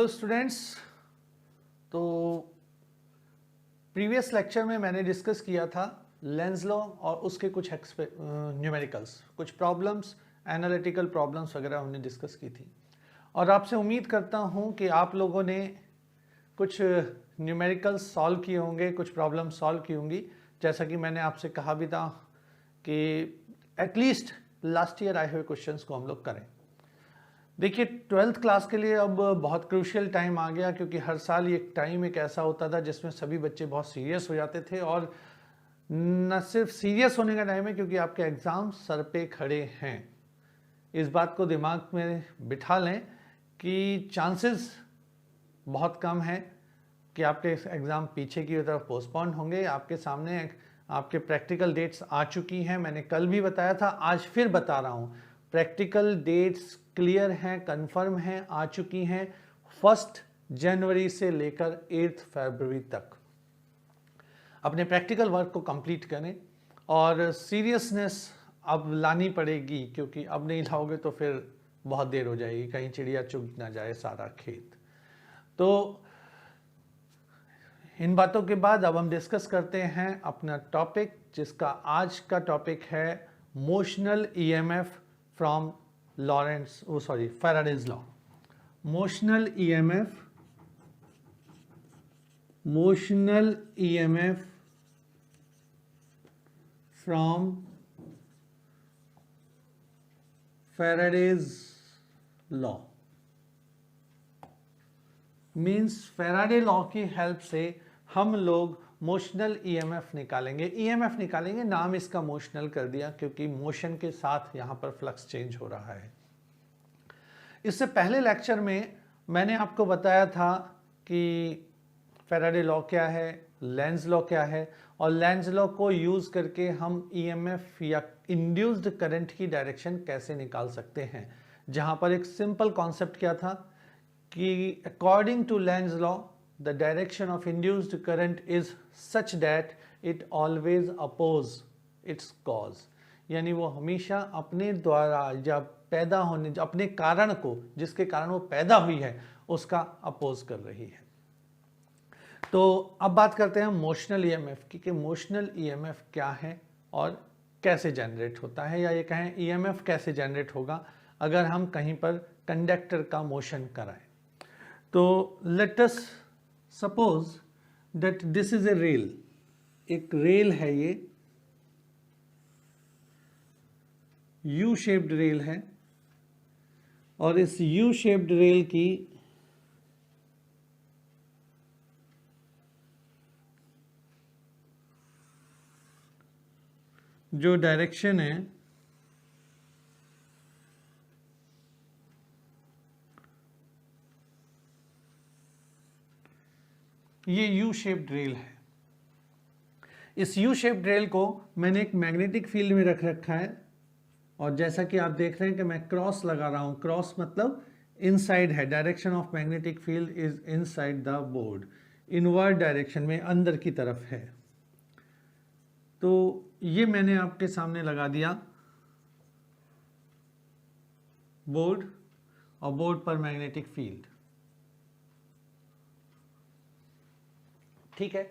Students, तो previous lecture में मैंने डिस्कस किया था लेंस लॉ और उसके कुछ न्यूमेरिकल्स, कुछ प्रॉब्लम्स, एनालिटिकल प्रॉब्लम्स वगैरह हमने डिस्कस की थी। और आपसे उम्मीद करता हूं कि आप लोगों ने कुछ न्यूमेरिकल्स सॉल्व किए होंगे, कुछ प्रॉब्लम्स सॉल्व की होंगी। जैसा कि मैंने आपसे कहा भी था कि एटलीस्ट लास्ट ईयर आए हुए क्वेश्चंस को हम लोग करें। देखिए, 12th क्लास के लिए अब बहुत क्रूशियल टाइम आ गया, क्योंकि हर साल ये टाइम एक ऐसा होता था जिसमें सभी बच्चे बहुत सीरियस हो जाते थे। और न सिर्फ सीरियस होने का टाइम है, क्योंकि आपके एग्ज़ाम सर पे खड़े हैं। इस बात को दिमाग में बिठा लें कि चांसेस बहुत कम है कि आपके एग्ज़ाम पीछे की तरफ पोस्टपोन होंगे। आपके सामने आपके प्रैक्टिकल डेट्स आ चुकी हैं। मैंने कल भी बताया था, आज फिर बता रहा हूँ, प्रैक्टिकल डेट्स क्लियर हैं, कंफर्म हैं, आ चुकी हैं 1 जनवरी से लेकर 8 फरवरी तक। अपने प्रैक्टिकल वर्क को कंप्लीट करें और सीरियसनेस अब लानी पड़ेगी, क्योंकि अब नहीं लाओगे तो फिर बहुत देर हो जाएगी, कहीं चिड़िया चुग ना जाए सारा खेत। तो इन बातों के बाद अब हम डिस्कस करते हैं अपना टॉपिक, जिसका आज का टॉपिक है motional EMF from Faraday's law. Motional EMF from Faraday's law means Faraday law की हेल्प से हम लोग मोशनल ईएमएफ निकालेंगे। नाम इसका मोशनल कर दिया क्योंकि मोशन के साथ यहाँ पर फ्लक्स चेंज हो रहा है। इससे पहले लेक्चर में मैंने आपको बताया था कि फैराडे लॉ क्या है, लेंज लॉ क्या है, और लेंज लॉ को यूज करके हम ईएमएफ या इंड्यूस्ड करंट की डायरेक्शन कैसे निकाल सकते हैं। जहां पर एक सिंपल कॉन्सेप्ट क्या था कि according to Lenz law the direction of induced current is such that it always oppose its cause, यानी वो हमेशा अपने द्वारा या पैदा होने, अपने कारण को, जिसके कारण वो पैदा हुई है, उसका अपोज कर रही है। तो अब बात करते हैं मोशनल ईएमएफ की, कि मोशनल ईएमएफ क्या है और कैसे जनरेट होता है, या ये कहें ईएमएफ कैसे जनरेट होगा अगर हम कहीं पर कंडक्टर का मोशन कराएं। तो let us suppose that this is a rail, एक रेल है, ये यू शेप्ड रेल है, और इस यू शेप्ड रेल की जो डायरेक्शन है ये यू शेप्ड रेल है। इस यू शेप्ड रेल को मैंने एक मैग्नेटिक फील्ड में रख रखा है, और जैसा कि आप देख रहे हैं कि मैं क्रॉस लगा रहा हूं। क्रॉस मतलब इनसाइड है, direction of magnetic field is inside the board, inward direction में, अंदर की तरफ है। तो ये मैंने आपके सामने लगा दिया बोर्ड, और बोर्ड पर मैग्नेटिक फील्ड, ठीक है।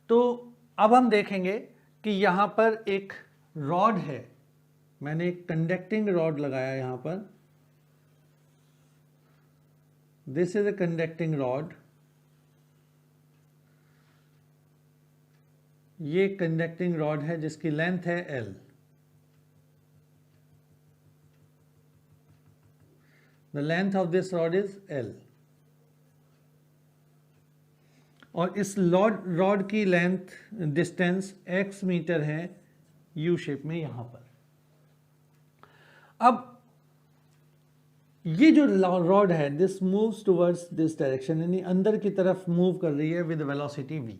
तो अब हम देखेंगे कि यहां पर एक रॉड है, मैंने एक कंडक्टिंग रॉड लगाया यहां पर, this is a conducting rod, ये कंडक्टिंग रॉड है जिसकी लेंथ है L। The length of this rod is L, और इस रॉड की लेंथ डिस्टेंस x मीटर है यू शेप में यहां पर। अब ये जो रॉड है, this moves towards this direction, यानी अंदर की तरफ मूव कर रही है विद वेलोसिटी v।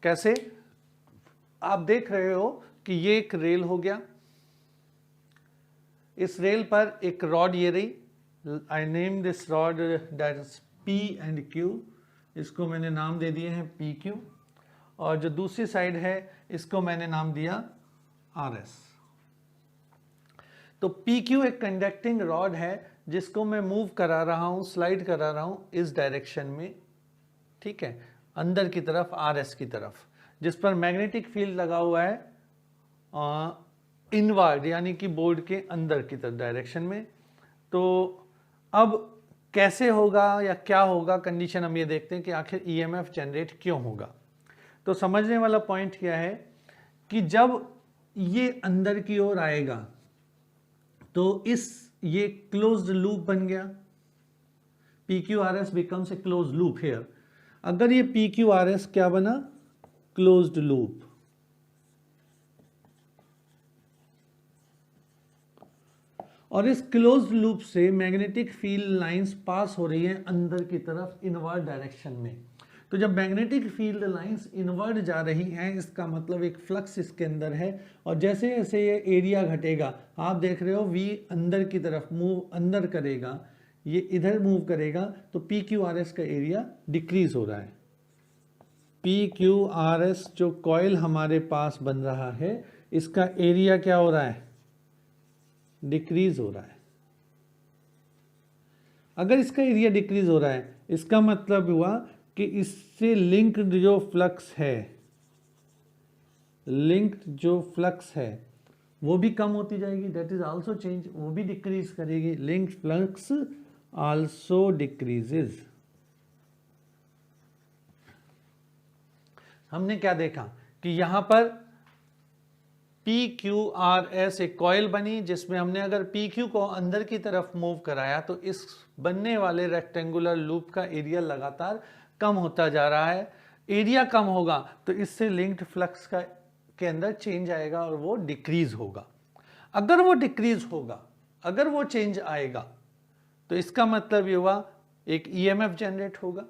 कैसे? आप देख रहे हो कि ये एक रेल हो गया, इस रेल पर एक रॉड ये रही, I name this rod that is P and Q, इसको मैंने नाम दे दिए हैं PQ, और जो दूसरी साइड है इसको मैंने नाम दिया RS। तो PQ एक कंडक्टिंग रॉड है जिसको मैं मूव करा रहा हूं, स्लाइड करा रहा हूं इस डायरेक्शन में, ठीक है, अंदर की तरफ RS की तरफ, जिस पर मैग्नेटिक फील्ड लगा हुआ है इनवर्ड यानी कि बोर्ड के अंदर की तरफ डायरेक्शन में। तो अब कैसे होगा या क्या होगा कंडीशन, हम ये देखते हैं कि आखिर EMF जनरेट क्यों होगा। तो समझने वाला पॉइंट क्या है कि जब ये अंदर की ओर आएगा तो ये क्लोज्ड लूप बन गया, PQRS becomes a closed loop here. अगर ये PQRS क्या बना, क्लोज्ड लूप, और इस क्लोज्ड लूप से मैग्नेटिक फील्ड लाइंस पास हो रही हैं अंदर की तरफ इनवर्ड डायरेक्शन में। तो जब मैग्नेटिक फील्ड लाइंस इनवर्ड जा रही हैं, इसका मतलब एक फ्लक्स इसके अंदर है, और जैसे जैसे ये एरिया घटेगा, आप देख रहे हो V अंदर की तरफ मूव अंदर करेगा, ये इधर मूव करेगा, तो PQRS का एरिया डिक्रीज हो रहा है। PQRS जो कॉइल हमारे पास बन रहा है, इसका एरिया क्या हो रहा है, डिक्रीज हो रहा है। अगर इसका एरिया डिक्रीज हो रहा है, इसका मतलब हुआ कि इससे लिंक्ड जो फ्लक्स है, लिंक्ड जो फ्लक्स है वो भी कम होती जाएगी, दैट इज आल्सो चेंज, वो भी डिक्रीज करेगी, लिंक्ड फ्लक्स आल्सो डिक्रीजेज। हमने क्या देखा कि यहां पर PQRS एक कॉइल बनी जिसमें हमने अगर PQ को अंदर की तरफ मूव कराया तो इस बनने वाले रेक्टेंगुलर लूप का एरिया लगातार कम होता जा रहा है। एरिया कम होगा तो इससे लिंक्ड फ्लक्स के अंदर चेंज आएगा और वो डिक्रीज होगा। अगर वो डिक्रीज होगा, अगर वो चेंज आएगा, तो इसका मतलब ये हुआ एक EMF जनरेट होगा।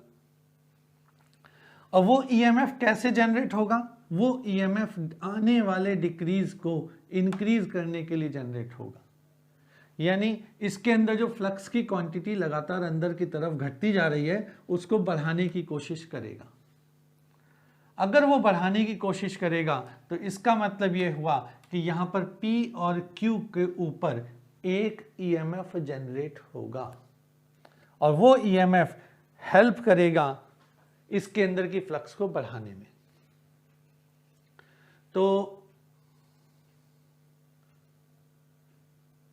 और वो EMF कैसे जनरेट होगा, वो EMF आने वाले डिक्रीज को इंक्रीज करने के लिए जनरेट होगा। यानी इसके अंदर जो फ्लक्स की क्वांटिटी लगातार अंदर की तरफ घटती जा रही है, उसको बढ़ाने की कोशिश करेगा। अगर वो बढ़ाने की कोशिश करेगा तो इसका मतलब ये हुआ कि यहां पर P और Q के ऊपर एक EMF जनरेट होगा, और वो EMF हेल्प करेगा इसके अंदर की फ्लक्स को बढ़ाने में। तो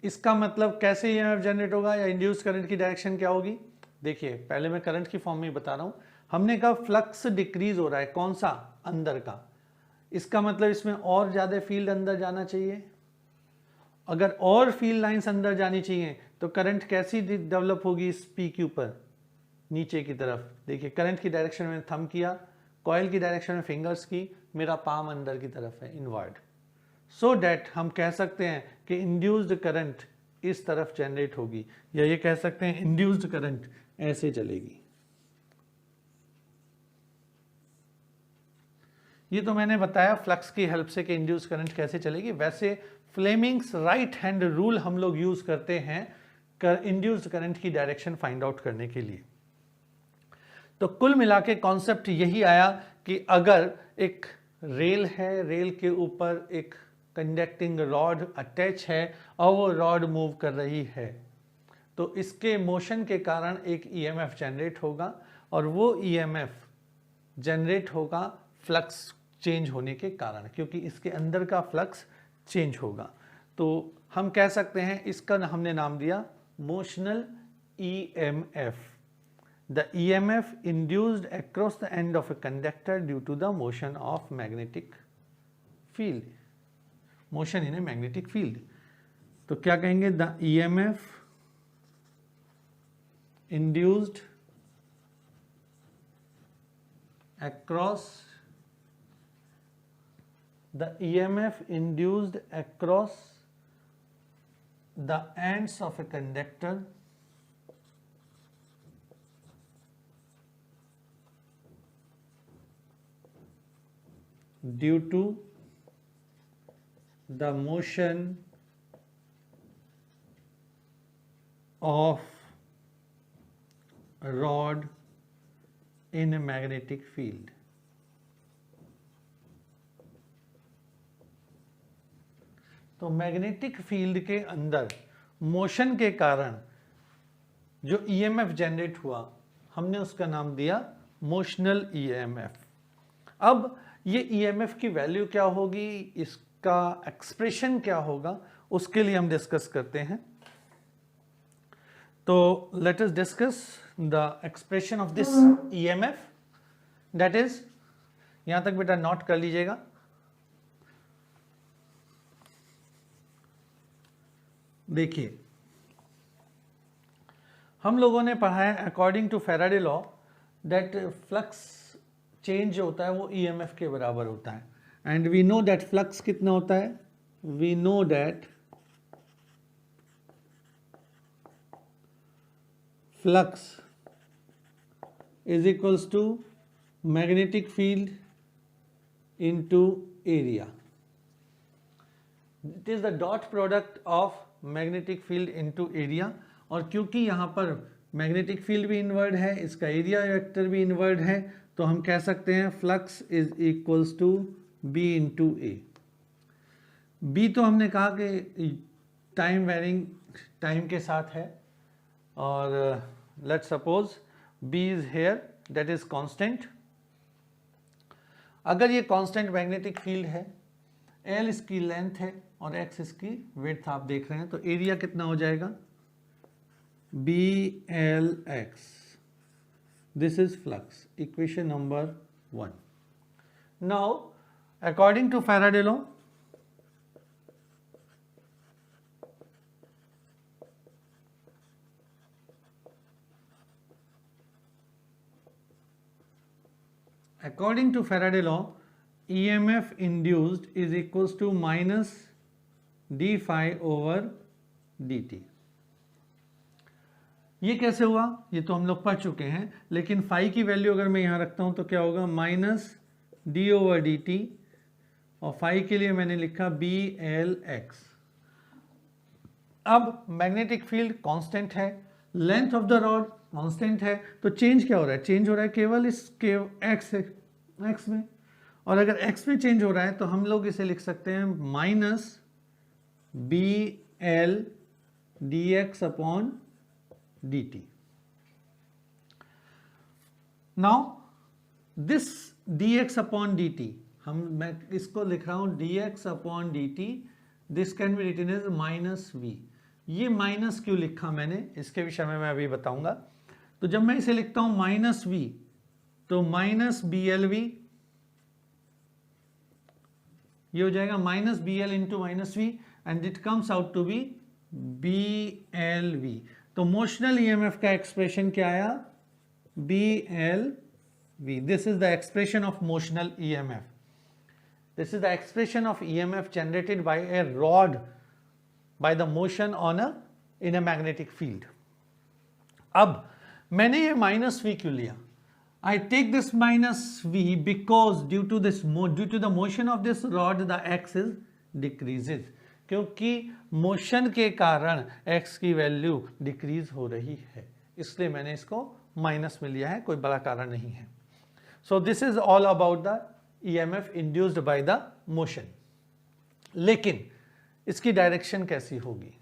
इसका मतलब कैसे EMF जनरेट होगा या इंड्यूस करंट की डायरेक्शन क्या होगी। देखिए, पहले मैं करंट की फॉर्म में बता रहा हूं। हमने कहा फ्लक्स डिक्रीज हो रहा है, कौन सा, अंदर का। इसका मतलब इसमें और ज्यादा फील्ड अंदर जाना चाहिए। अगर और फील्ड लाइंस अंदर जानी चाहिए तो करंट कैसी डेवलप होगी इस PQ पर, नीचे की तरफ। देखिए, करंट की डायरेक्शन में थंब किया, कॉइल की डायरेक्शन में फिंगर्स की, मेरा पाम अंदर की तरफ है, इनवर्ड। सो डैट हम कह सकते हैं कि इंड्यूस्ड करंट इस तरफ जनरेट होगी, या ये कह सकते हैं इंड्यूस्ड करंट ऐसे चलेगी। ये तो मैंने बताया फ्लक्स की हेल्प से कि इंड्यूस्ड करंट कैसे चलेगी। वैसे फ्लेमिंग्स राइट हैंड रूल हम लोग यूज करते हैं इंड्यूस्ड करंट की डायरेक्शन फाइंड आउट करने के लिए। तो कुल मिला के कॉन्सेप्ट यही आया कि अगर एक रेल है, रेल के ऊपर एक कंडक्टिंग रॉड अटैच है और वो रॉड मूव कर रही है, तो इसके मोशन के कारण एक EMF जनरेट होगा, और वो EMF जनरेट होगा फ्लक्स चेंज होने के कारण, क्योंकि इसके अंदर का फ्लक्स चेंज होगा। तो हम कह सकते हैं, इसका हमने नाम दिया motional EMF। The EMF induced across the end of a conductor due to the motion of magnetic field. Motion in a magnetic field. तो क्या कहेंगे, the EMF induced across the ends of a conductor due to the motion of a rod in a magnetic field. तो magnetic field के अंदर motion के कारण जो EMF generate हुआ हमने उसका नाम दिया मोशनल ईएमएफ। अब ये ईएमएफ की वैल्यू क्या होगी, इसका एक्सप्रेशन क्या होगा, उसके लिए हम डिस्कस करते हैं। तो let us discuss the expression of this EMF, that is, यहां तक बेटा नोट कर लीजिएगा। देखिए हम लोगों ने पढ़ा है according to Faraday law that flux change होता है वो ईएमएफ के बराबर होता है, and we know that flux कितना होता है, we know that flux is equals to magnetic field into area. It is the dot product of magnetic field into area, और क्योंकि यहाँ पर मैग्नेटिक फील्ड भी इनवर्ड है, इसका एरिया वेक्टर भी इनवर्ड है, तो हम कह सकते हैं flux is equals to B into A. B तो हमने कहा कि टाइम वेरिंग टाइम के साथ है, और let's suppose B is here, that is constant. अगर ये कांस्टेंट मैग्नेटिक फील्ड है, एल इसकी लेंथ है और एक्स इसकी विड्थ आप देख रहे हैं, तो एरिया कितना हो जाएगा, B L X. This is flux, equation number 1। Now according to Faraday law, according to Faraday law, EMF induced is equals to minus d phi over dt। ये कैसे हुआ, ये तो हम लोग पढ़ चुके हैं, लेकिन फाई की वैल्यू अगर मैं यहां रखता हूं तो क्या होगा, minus D over D T, और फाई के लिए मैंने लिखा बी एल एक्स। अब मैग्नेटिक फील्ड कांस्टेंट है, length of the rod constant है, तो चेंज क्या हो रहा है, चेंज हो रहा है केवल इसके एक्स में, और अगर एक्स में चेंज हो रहा है तो हम लोग इसे लिख सकते हैं minus B L D X upon D T. Now this D X upon D T, मैं इसको लिख रहा हूं D X upon D T, this can be written as minus V. ये माइनस क्यों लिखा मैंने, इसके विषय में मैं अभी बताऊंगा। तो जब मैं इसे लिखता हूं माइनस वी, तो माइनस बी एल वी, ये हो जाएगा minus B L into minus V, and it comes out to be B L V. तो मोशनल ईएमएफ का एक्सप्रेशन क्या आया, B L V. This is the expression of motional EMF. This is the expression of EMF generated by a rod by the motion on in a magnetic field। अब मैंने ये minus v क्यों लिया, I take this minus v because due to the motion of this rod the axis decreases, क्योंकि motion के कारण x की value decrease हो रही है, इसलिए मैंने इसको माइनस में लिया है, कोई बड़ा कारण नहीं है। सो this is all about the EMF induced by the motion. लेकिन इसकी डायरेक्शन कैसी होगी,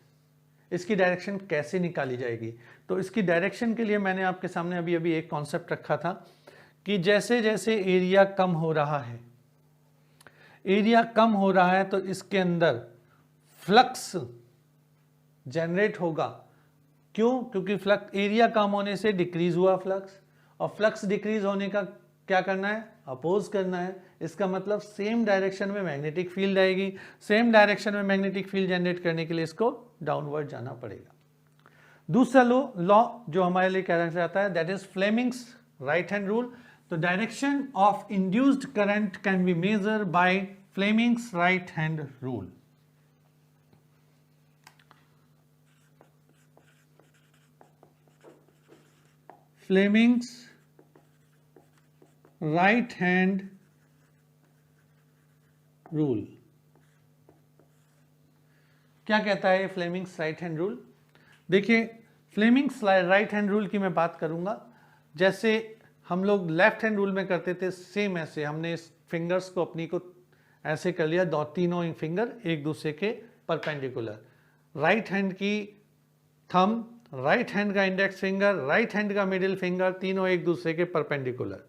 इसकी डायरेक्शन कैसे निकाली जाएगी, तो इसकी डायरेक्शन के लिए मैंने आपके सामने अभी अभी एक कॉन्सेप्ट रखा था कि जैसे जैसे एरिया कम हो रहा है, एरिया कम हो रहा है, तो इसके अंदर फ्लक्स जनरेट होगा। क्यों, क्योंकि फ्लक्स एरिया कम होने से डिक्रीज हुआ फ्लक्स, और फ्लक्स डिक्रीज होने का क्या करना है, अपोज करना है। इसका मतलब सेम डायरेक्शन में मैग्नेटिक फील्ड आएगी, सेम डायरेक्शन में मैग्नेटिक फील्ड जनरेट करने के लिए इसको डाउनवर्ड जाना पड़ेगा। दूसरा लॉ जो हमारे लिए कहना चाहता है, that is Fleming's right hand rule. तो direction of induced current can be measure by Fleming's right hand rule. Fleming's right hand rule क्या कहता है फ्लेमिंग्स राइट हैंड रूल? देखिए, फ्लेमिंग्स राइट हैंड रूल की मैं बात करूंगा, जैसे हम लोग लेफ्ट हैंड रूल में करते थे, सेम ऐसे हमने इस फिंगर्स को अपनी को ऐसे कर लिया, तीनों फिंगर एक दूसरे के परपेंडिकुलर। राइट हैंड की थंब, राइट हैंड का इंडेक्स फिंगर, राइट हैंड का मिडिल फिंगर, तीनों एक दूसरे के परपेंडिकुलर।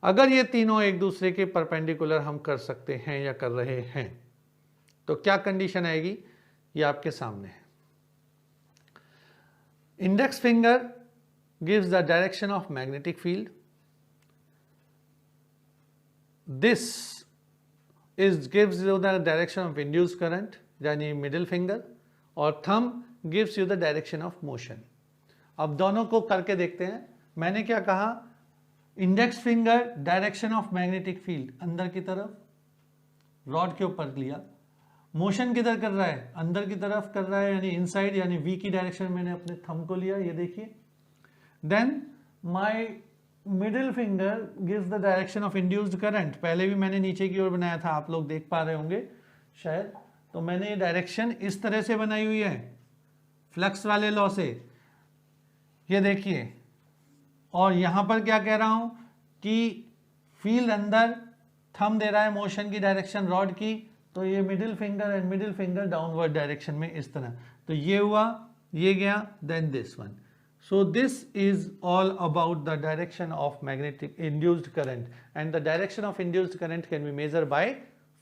अगर ये तीनों एक दूसरे के परपेंडिकुलर हम कर सकते हैं या कर रहे हैं तो क्या कंडीशन आएगी, ये आपके सामने है। Index finger gives the direction of magnetic field, this is gives you the direction of induced current यानी मिडिल फिंगर, और thumb gives you the direction of motion. अब दोनों को करके देखते हैं। मैंने क्या कहा, index finger direction of magnetic field अंदर की तरफ, रॉड के ऊपर लिया। मोशन किधर कर रहा है, अंदर की तरफ कर रहा है यानी इनसाइड, यानी वी की डायरेक्शन में मैंने अपने थंब को लिया, ये देखिए। Then my middle finger gives the direction of induced current. पहले भी मैंने नीचे की ओर बनाया था, आप लोग देख पा रहे होंगे शायद। तो मैंने ये डायरेक्शन इस तरह से बनाई हुई है फ्लक्स वाले लॉ से, ये देखिए। और यहां पर क्या कह रहा हूं कि फील्ड अंदर, थंब दे रहा है मोशन की डायरेक्शन रॉड की, तो ये middle finger and middle finger downward direction में इस तरह। तो ये हुआ, ये गया, then this one. So this is all about the direction of magnetic induced current, and the direction of induced current can be measure by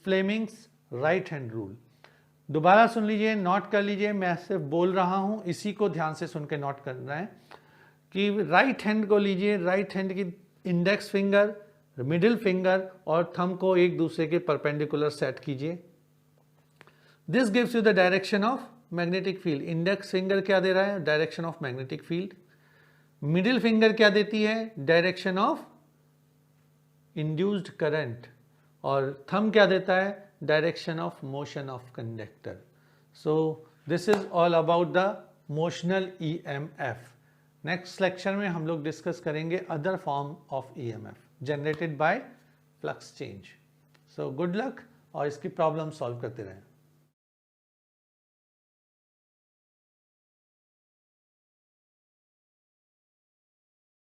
Fleming's right hand rule. दोबारा सुन लीजिए, नोट कर लीजिए, मैं सिर्फ बोल रहा हूं, इसी को ध्यान से सुन के नोट करना है कि राइट हैंड को लीजिए, राइट हैंड की इंडेक्स फिंगर, मिडिल फिंगर और थंब को एक दूसरे के परपेंडिकुलर सेट कीजिए। This gives you the direction of magnetic field. Index finger क्या दे रहा है, direction of magnetic field. Middle finger क्या देती है, डायरेक्शन ऑफ इंड्यूस्ड करंट। और थंब क्या देता है, direction of motion of conductor. So this is all about the motional EMF। Next lecture में हम लोग डिस्कस करेंगे other form of EMF generated by flux change. So good luck और इसकी प्रॉब्लम सॉल्व करते रहें।